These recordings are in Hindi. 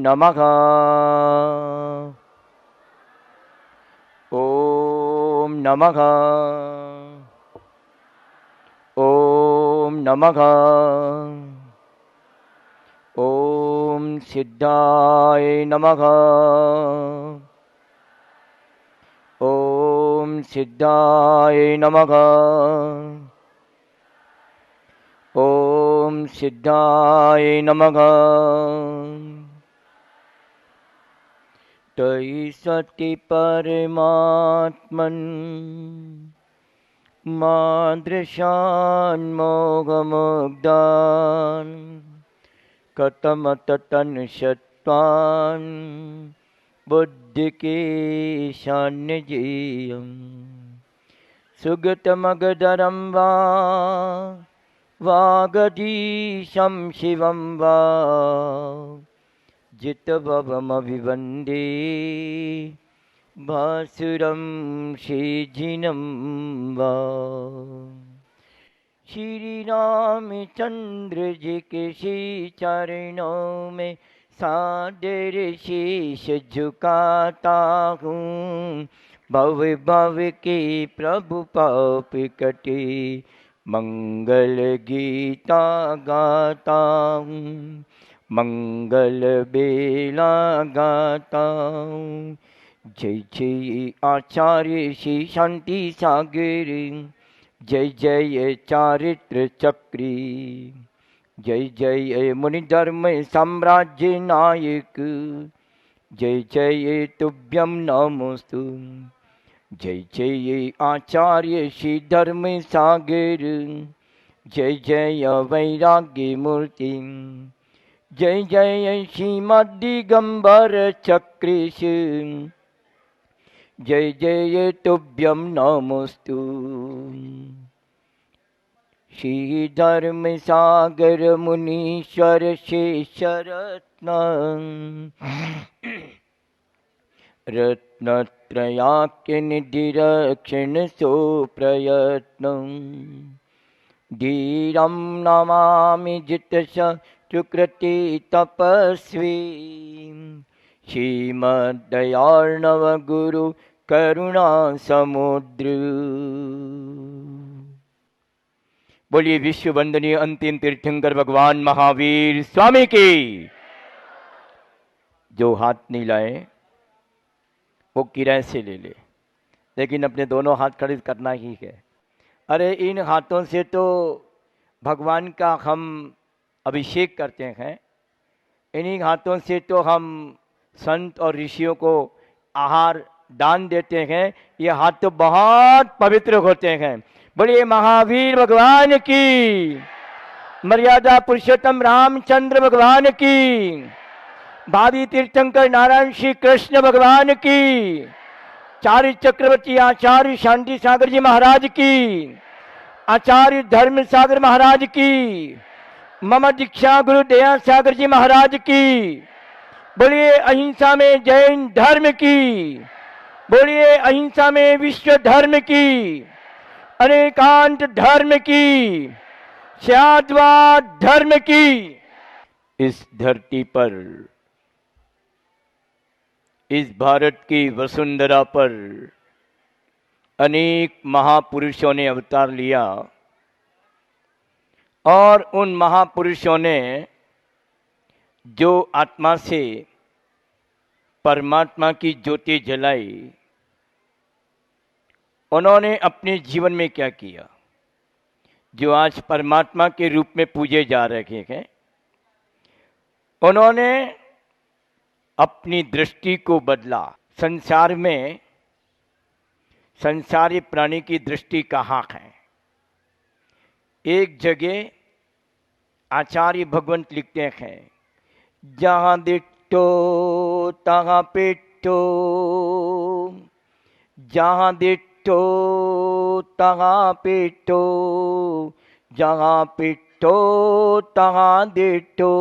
नमः। ॐ नमः। ॐ नमः। ॐ सिद्धाय नमः। ॐ सिद्धाय नमः। ॐ सिद्धाय नमः। तयि सति परमात्मन् मादृशान्मोहमुग्धान् कथमततनुषत्वान् बुद्धिकेशान्यजेयम् सुगतमगधरं वा वागधीशं शिवं वा जितभवमभिवन्दे भासुरं श्रीजिनं वा। श्री रामचंद्र जी के श्री चरणों में सादर शीश झुकाता हूँ। भव भव के प्रभु पाप कटे मंगल गीता गाता हूँ। मंगल बेला गाता हूँ। जय जय आचार्य श्री शांति सागर, जय जय चारित्र चक्री, जय जय मुनिधर्म साम्राज्य नायक, जय जय तुभ्यं नमोस्तु। जय जय आचार्य श्री धर्म सागर, जय जय वैराग्य मूर्ति, जय जय श्रीमद्दिगंबर चक्रेश, जय जय तुभ्यं नमोस्तु। श्री धर्म सागर मुनीश्वर शेषरत्न रत्नत्रयाख्य निधिरक्षण सो प्रयत्नं धीरं नमामि जितश सुकृति तपस्वी श्रीमद्दयार्णव गुरु करुणा समुद्र। बोलिए विश्व वंदनीय अंतिम तीर्थंकर भगवान महावीर स्वामी की। जो हाथ नहीं लाए वो किराए से ले ले, लेकिन अपने दोनों हाथ खरीद करना ही है। अरे इन हाथों से तो भगवान का हम अभिषेक करते हैं, इन्हीं हाथों से तो हम संत और ऋषियों को आहार दान देते हैं। ये हाथ तो बहुत पवित्र होते हैं। बोलिए महावीर भगवान की, मर्यादा पुरुषोत्तम रामचंद्र भगवान की, भावी तीर्थंकर नारायण श्री कृष्ण भगवान की, चार्य चक्रवर्ती आचार्य शांति सागर जी महाराज की, आचार्य धर्म सागर महाराज की, मम दीक्षा गुरु दया सागर जी महाराज की। बोलिए अहिंसा में जैन धर्म की, बोलिए अहिंसा में विश्व धर्म की, अनेकांत धर्म की, स्याद्वाद धर्म की। इस धरती पर, इस भारत की वसुंधरा पर अनेक महापुरुषों ने अवतार लिया और उन महापुरुषों ने जो आत्मा से परमात्मा की ज्योति जलाई, उन्होंने अपने जीवन में क्या किया जो आज परमात्मा के रूप में पूजे जा रहे हैं। उन्होंने अपनी दृष्टि को बदला। संसार में संसारी प्राणी की दृष्टि कहाँ है? एक जगह आचार्य भगवंत लिखते हैं, जहाँ दिट्टो तहाँ पिट्टो, जहाँ दिट्टो तहाँ पिट्टो, जहाँ पिट्टो तहाँ दिट्टो,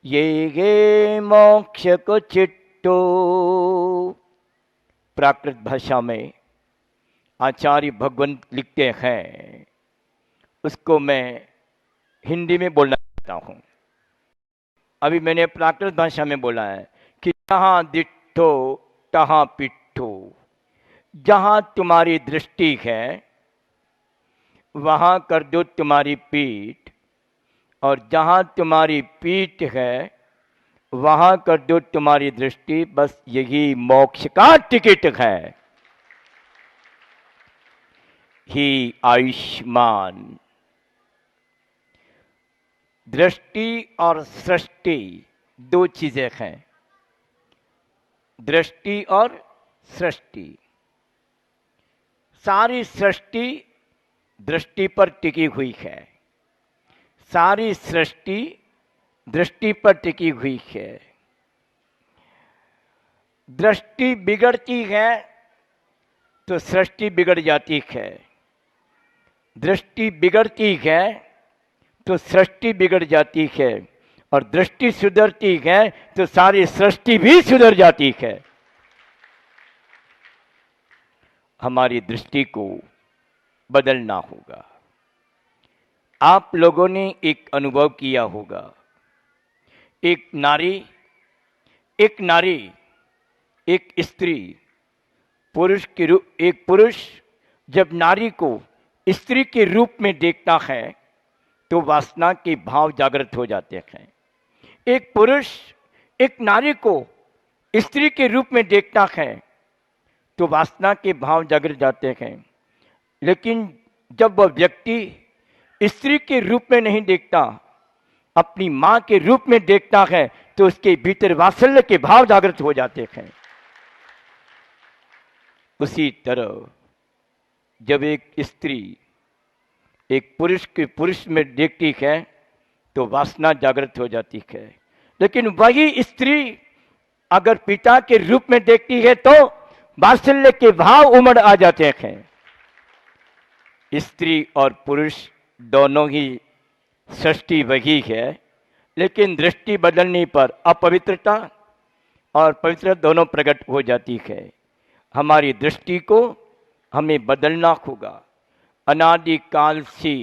ये मोक्ष को चिट्टो। प्राकृत भाषा में आचार्य भगवंत लिखते हैं, उसको मैं हिंदी में बोलना चाहता हूँ। अभी मैंने प्राकृत भाषा में बोला है कि जहाँ दिठो तहाँ पिट्ठो, जहाँ तुम्हारी दृष्टि है वहाँ कर दो तुम्हारी पीठ, और जहाँ तुम्हारी पीठ है वहाँ कर दो तुम्हारी दृष्टि। बस यही मोक्ष का टिकट है। ही आयुष्मान। दृष्टि और सृष्टि दो चीजें हैं, दृष्टि और सृष्टि। सारी सृष्टि दृष्टि पर टिकी हुई है, सारी सृष्टि दृष्टि पर टिकी हुई है। दृष्टि बिगड़ती है तो सृष्टि बिगड़ जाती है, दृष्टि बिगड़ती है तो सृष्टि बिगड़ जाती है, और दृष्टि सुधरती है तो सारी सृष्टि भी सुधर जाती है। हमारी दृष्टि को बदलना होगा। आप लोगों ने एक अनुभव किया होगा, एक नारी एक स्त्री, पुरुष के रूप, एक पुरुष जब नारी को स्त्री के रूप में देखता है तो वासना के भाव जागृत हो जाते हैं। एक पुरुष एक नारी को स्त्री के रूप में देखता है तो वासना के भाव जागृत जाते हैं। लेकिन जब वह व्यक्ति स्त्री के रूप में नहीं देखता, अपनी मां के रूप में देखता है तो उसके भीतर वात्सल्य के भाव जागृत हो जाते हैं। उसी तरह जब एक स्त्री एक पुरुष के पुरुष में देखती है तो वासना जागृत हो जाती है। लेकिन वही स्त्री अगर पिता के रूप में देखती है तो वात्सल्य के भाव उमड़ आ जाते हैं। स्त्री और पुरुष दोनों ही सृष्टि वही है, लेकिन दृष्टि बदलने पर अपवित्रता और पवित्रता दोनों प्रकट हो जाती है। हमारी दृष्टि को हमें बदलना होगा। अनादिकाल से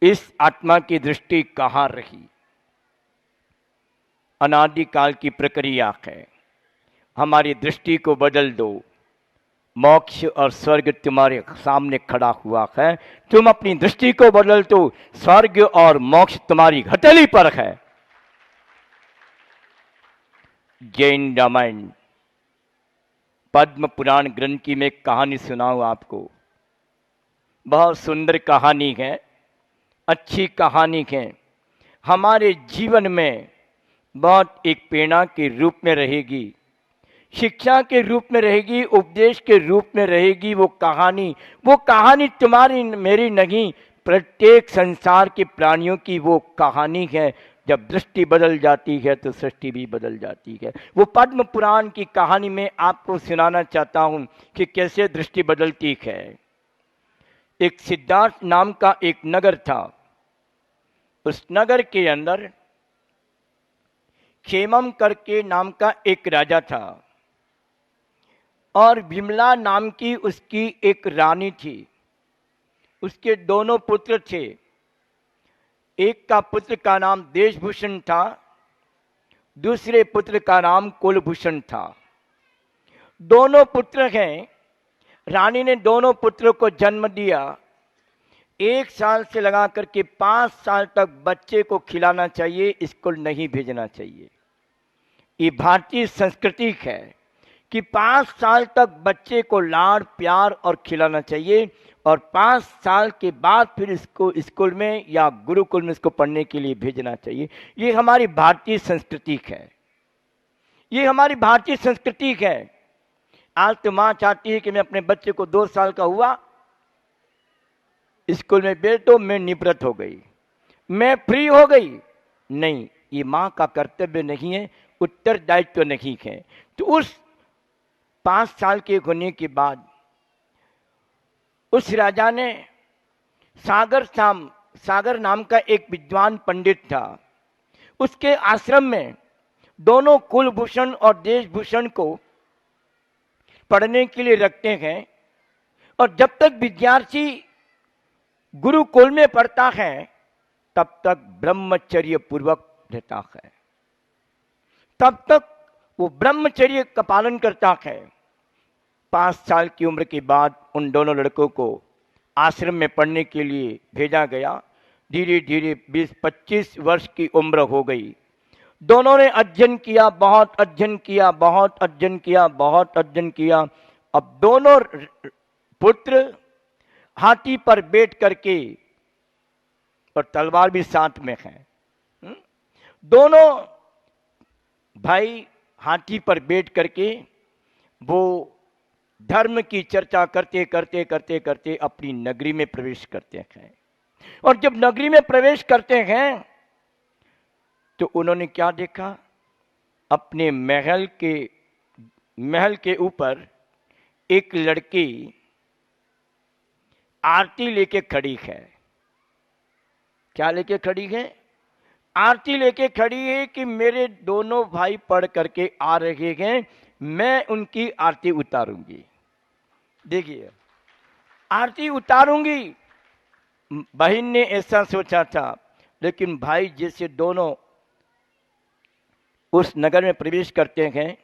इस आत्मा की दृष्टि कहाँ रही? अनादिकाल की प्रक्रिया है। हमारी दृष्टि को बदल दो। मोक्ष और स्वर्ग तुम्हारे सामने खड़ा हुआ है, तुम अपनी दृष्टि को बदल दो, स्वर्ग और मोक्ष तुम्हारी हथेली पर है। जैन रामायण पद्म पुराण ग्रंथ की मैं कहानी सुनाऊं आपको। बहुत सुंदर कहानी है, अच्छी कहानी है। हमारे जीवन में बहुत एक प्रेरणा के रूप में रहेगी, शिक्षा के रूप में रहेगी, उपदेश के रूप में रहेगी। वो कहानी तुम्हारी मेरी नहीं, प्रत्येक संसार के प्राणियों की वो कहानी है। जब दृष्टि बदल जाती है तो सृष्टि भी बदल जाती है। वो पद्म पुराण की कहानी में आपको सुनाना चाहता हूं कि कैसे दृष्टि बदलती है। एक सिद्धार्थ नाम का एक नगर था। उस नगर के अंदर क्षेमम करके नाम का एक राजा था, और विमला नाम की उसकी एक रानी थी। उसके दोनों पुत्र थे। एक का पुत्र का नाम देशभूषण था, दूसरे पुत्र का नाम कुलभूषण था। दोनों पुत्र हैं। रानी ने दोनों पुत्रों को जन्म दिया। 1 साल से लगा करके 5 साल तक बच्चे को खिलाना चाहिए, स्कूल नहीं भेजना चाहिए। ये भारतीय संस्कृति है कि 5 साल तक बच्चे को लाड़ प्यार और खिलाना चाहिए, और 5 साल के बाद फिर इसको स्कूल में या गुरुकुल में इसको पढ़ने के लिए भेजना चाहिए। ये हमारी भारतीय संस्कृति है, ये हमारी भारतीय संस्कृति है। आज तो माँ चाहती है कि मैं अपने बच्चे को 2 साल का हुआ स्कूल में भेज दो, मैं निवृत्त हो गई, मैं फ्री हो गई। नहीं, ये माँ का कर्तव्य नहीं है, उत्तरदायित्व नहीं है। तो उस 5 साल के होने के बाद उस राजा ने सागर नाम का एक विद्वान पंडित था। उसके आश्रम में दोनों कुलभूषण और देशभूषण को पढ़ने के लिए रखते हैं, और जब तक विद्यार्थी गुरुकुल में पढ़ता है तब तक ब्रह्मचर्य पूर्वक रहता है। तब तक वो ब्रह्मचर्य का पालन करता है। 5 साल की उम्र के बाद उन दोनों लड़कों को आश्रम में पढ़ने के लिए भेजा गया। धीरे धीरे 20-25 वर्ष की उम्र हो गई। दोनों ने अध्ययन किया, बहुत अध्ययन किया, बहुत अध्ययन किया, बहुत अध्ययन किया। अब दोनों पुत्र हाथी पर बैठ करके, और तलवार भी साथ में है, दोनों भाई हाथी पर बैठ करके वो धर्म की चर्चा करते करते करते करते अपनी नगरी में प्रवेश करते हैं। और जब नगरी में प्रवेश करते हैं तो उन्होंने क्या देखा? अपने महल के ऊपर एक लड़की आरती लेके खड़ी है। क्या लेके खड़ी है? आरती लेके खड़ी है कि मेरे दोनों भाई पढ़ करके आ रहे हैं, मैं उनकी आरती उतारूंगी। देखिए, आरती उतारूंगी। बहन ने ऐसा सोचा था, लेकिन भाई जैसे दोनों उस नगर में प्रवेश करते हैं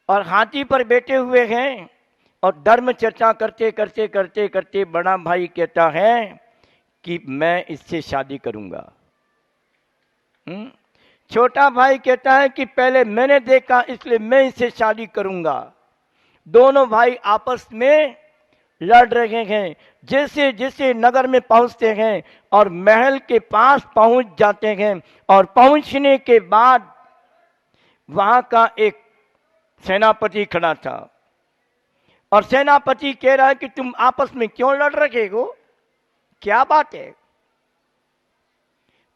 और हाथी पर बैठे हुए हैं और धर्म चर्चा करते करते करते करते बड़ा भाई कहता है कि मैं इससे शादी करूंगा। छोटा भाई कहता है कि पहले मैंने देखा इसलिए मैं इससे शादी करूंगा। दोनों भाई आपस में लड़ रहे हैं। जैसे जैसे नगर में पहुंचते हैं और महल के पास पहुंच जाते हैं, और पहुंचने के बाद वहां का एक सेनापति खड़ा था, और सेनापति कह रहा है कि तुम आपस में क्यों लड़ रहे हो, क्या बात है?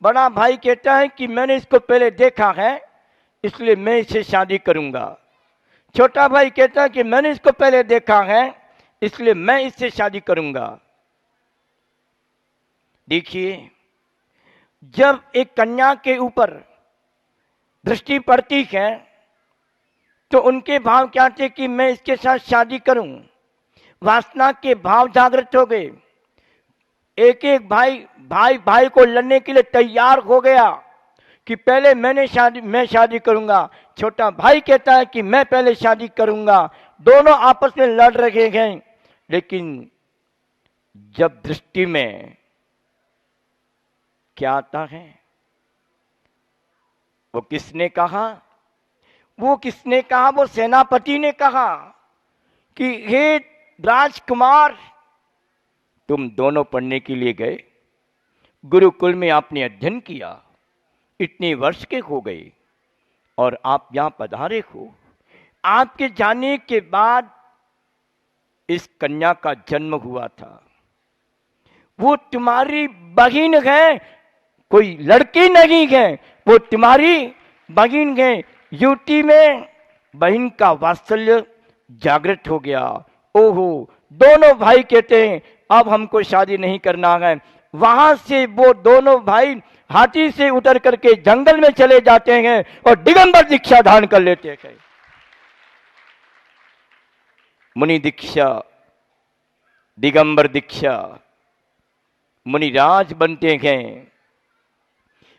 बड़ा भाई कहता है कि मैंने इसको पहले देखा है इसलिए मैं इससे शादी करूंगा। छोटा भाई कहता है कि मैंने इसको पहले देखा है इसलिए मैं इससे शादी करूंगा। देखिए, जब एक कन्या के ऊपर दृष्टि पड़ती है तो उनके भाव क्या थे कि मैं इसके साथ शादी करूं। वासना के भाव जागृत हो गए। एक एक भाई को लड़ने के लिए तैयार हो गया कि पहले मैं शादी करूंगा। छोटा भाई कहता है कि मैं पहले शादी करूंगा। दोनों आपस में लड़ रहे हैं, लेकिन जब दृष्टि में क्या आता है, वो किसने कहा? वो सेनापति ने कहा कि हे राजकुमार, तुम दोनों पढ़ने के लिए गए, गुरुकुल में आपने अध्ययन किया, इतने वर्ष के हो गए और आप यहां पधारे हो। आपके जाने के बाद इस कन्या का जन्म हुआ था। वो तुम्हारी बहन है, कोई लड़की नहीं है, वो तुम्हारी बहन है। युवती में बहन का वात्सल्य जागृत हो गया। ओहो, दोनों भाई कहते हैं अब हमको शादी नहीं करना है। वहां से वो दोनों भाई हाथी से उतर करके जंगल में चले जाते हैं और दिगंबर दीक्षा धारण कर लेते हैं। मुनि दीक्षा, दिगंबर दीक्षा, मुनिराज बनते हैं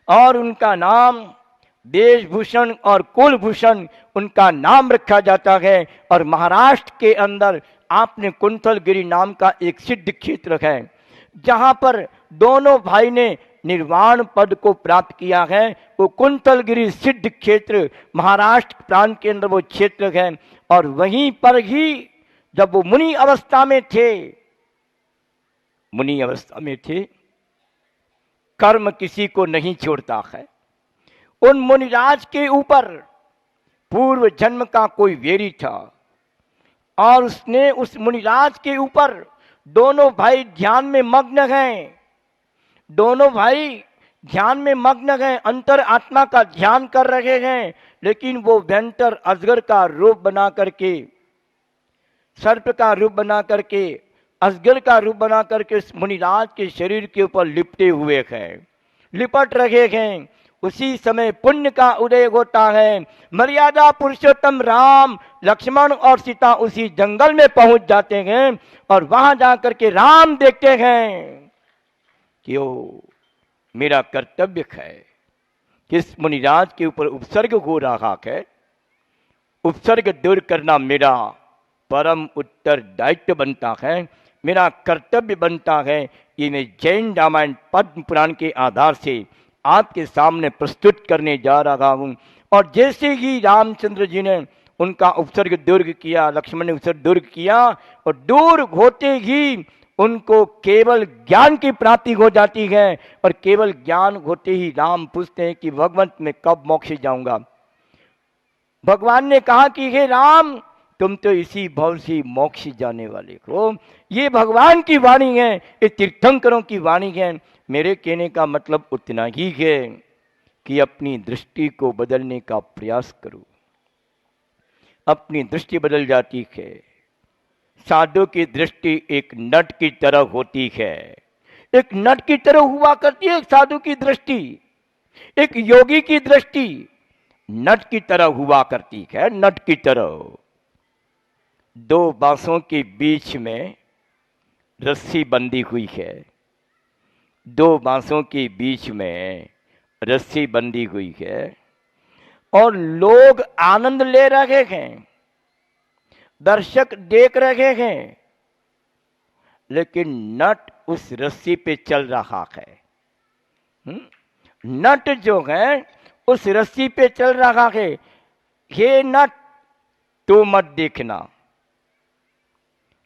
और उनका नाम देशभूषण और कुलभूषण उनका नाम रखा जाता है। और महाराष्ट्र के अंदर आपने कुंतलगिरी नाम का एक सिद्ध क्षेत्र है, जहां पर दोनों भाई ने निर्वाण पद को प्राप्त किया है। वो कुंतलगिरी सिद्ध क्षेत्र महाराष्ट्र प्रांत के अंदर वो क्षेत्र है। और वहीं पर ही जब वो मुनि अवस्था में थे, कर्म किसी को नहीं छोड़ता है। उन मुनिराज के ऊपर पूर्व जन्म का कोई वेरी था और उसने उस मुनिराज के ऊपर, दोनों भाई ध्यान में मग्न हैं, दोनों भाई ध्यान में मग्न हैं, अंतर आत्मा का ध्यान कर रहे हैं, लेकिन वो व्यंतर अजगर का रूप बना करके, सर्प का रूप बना करके, अजगर का रूप बना करके उस मुनिराज के शरीर के ऊपर लिपटे हुए हैं, लिपट रहे हैं। उसी समय पुण्य का उदय होता है। मर्यादा पुरुषोत्तम राम, लक्ष्मण और सीता उसी जंगल में पहुंच जाते हैं और वहां जाकर के राम देखते हैं कि ओ, मेरा कर्तव्य है, किस मुनिराज के ऊपर उपसर्ग हो रहा है, उपसर्ग दूर करना मेरा परम उत्तरदायित्व बनता है, मेरा कर्तव्य बनता है। ये मैं जैन रामायण पद्म पुराण के आधार से आपके सामने प्रस्तुत करने जा रहा हूँ। और जैसे ही रामचंद्र जी ने उनका उपसर्ग दूर किया, लक्ष्मण ने उपसर्ग दूर किया, और दूर होते ही उनको केवल ज्ञान की प्राप्ति हो जाती है। और केवल ज्ञान होते ही राम पूछते हैं कि भगवंत मैं कब मोक्ष जाऊंगा। भगवान ने कहा कि हे राम, तुम तो इसी भव से मोक्ष जाने वाले हो। ये भगवान की वाणी है, ये तीर्थंकरों की वाणी है। मेरे कहने का मतलब उतना ही है कि अपनी दृष्टि को बदलने का प्रयास करो। अपनी दृष्टि बदल जाती है। साधु की दृष्टि एक नट की तरह होती है, एक नट की तरह हुआ करती है एक साधु की दृष्टि, एक योगी की दृष्टि नट की तरह हुआ करती है, नट की तरह। दो बांसों के बीच में रस्सी बंधी हुई है, दो बांसों के बीच में रस्सी बंधी हुई है, और लोग आनंद ले रहे हैं, दर्शक देख रहे हैं, लेकिन नट उस रस्सी पे चल रहा है। नट जो है उस रस्सी पे चल रहा है। हे नट, तू मत देखना,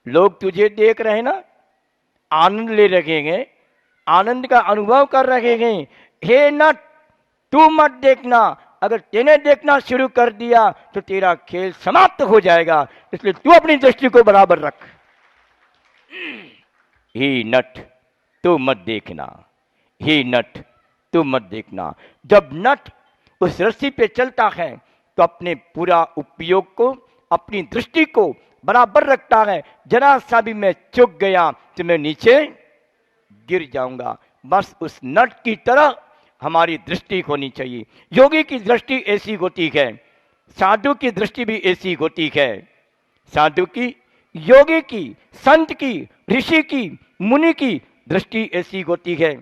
लोग तुझे देख रहे हैं ना, आनंद ले रहे हैं, आनंद का अनुभव कर रहे हैं। हे नट, तू मत देखना, अगर तेने देखना शुरू कर दिया तो तेरा खेल समाप्त हो जाएगा, इसलिए तू अपनी दृष्टि को बराबर रख। हे नट, तू मत देखना, हे नट, तू मत देखना। जब नट उस रस्सी पे चलता है तो अपने पूरा उपयोग को, अपनी दृष्टि को बराबर रखता है। जरा सा भी मैं चूक गया तो मैं नीचे गिर जाऊंगा। बस उस नट की तरह हमारी दृष्टि होनी चाहिए। योगी की दृष्टि ऐसी होती है, साधु की दृष्टि भी ऐसी होती है। साधु की, योगी की, संत की, ऋषि की, मुनि की दृष्टि ऐसी होती है।